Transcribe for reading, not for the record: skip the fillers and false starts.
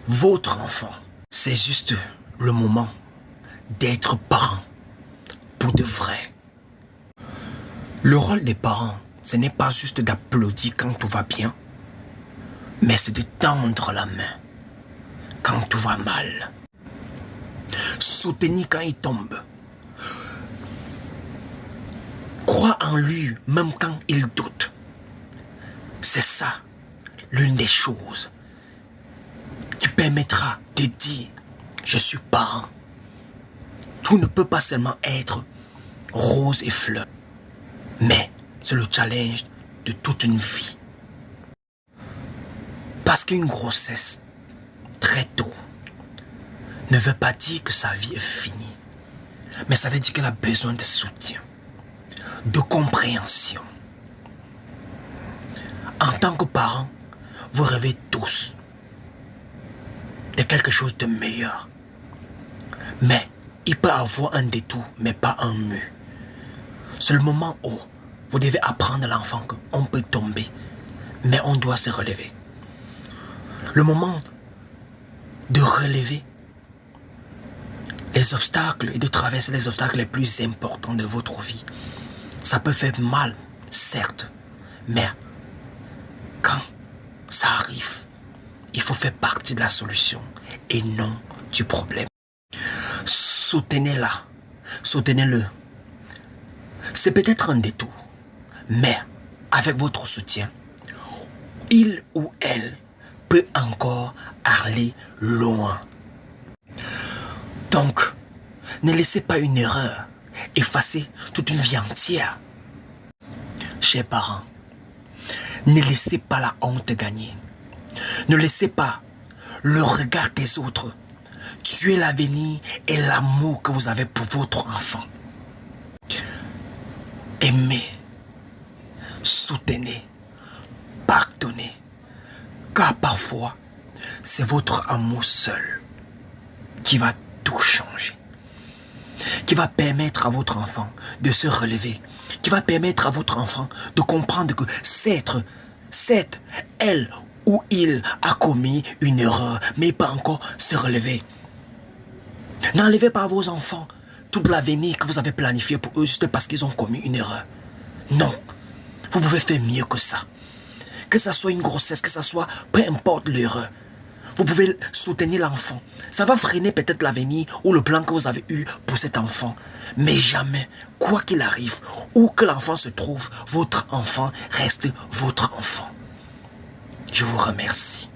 votre enfant. C'est juste le moment d'être parent pour de vrai. Le rôle des parents, ce n'est pas juste d'applaudir quand tout va bien, mais c'est de tendre la main quand tout va mal. Soutenir quand il tombe. Croire en lui même quand il doute. C'est ça l'une des choses qui permettra de dire je suis parent. Tout ne peut pas seulement être rose et fleurs, mais c'est le challenge de toute une vie. Parce qu'une grossesse très tôt ne veut pas dire que sa vie est finie, mais ça veut dire qu'elle a besoin de soutien, de compréhension. En tant que parent, vous rêvez tous de quelque chose de meilleur. Mais il peut avoir un détour, mais pas un mur. C'est le moment où vous devez apprendre à l'enfant qu'on peut tomber, mais on doit se relever. Le moment de relever les obstacles et de traverser les obstacles les plus importants de votre vie. Ça peut faire mal, certes, mais quand ça arrive, il faut faire partie de la solution et non du problème. Soutenez-la, soutenez-le. C'est peut-être un détour, mais avec votre soutien, il ou elle peut encore aller loin. Donc, ne laissez pas une erreur effacer toute une vie entière. Chers parents, ne laissez pas la honte gagner. Ne laissez pas le regard des autres tuer l'avenir et l'amour que vous avez pour votre enfant. Aimez, soutenez, pardonnez, car parfois, c'est votre amour seul qui va tout changer, qui va permettre à votre enfant de se relever, qui va permettre à votre enfant de comprendre que c'est elle ou il a commis une erreur, mais pas encore se relever. N'enlevez pas à vos enfants tout l'avenir que vous avez planifié pour eux juste parce qu'ils ont commis une erreur. Non, vous pouvez faire mieux que ça. Que ça soit une grossesse, que ça soit, peu importe l'erreur. Vous pouvez soutenir l'enfant. Ça va freiner peut-être l'avenir ou le plan que vous avez eu pour cet enfant. Mais jamais, quoi qu'il arrive, où que l'enfant se trouve, votre enfant reste votre enfant. Je vous remercie.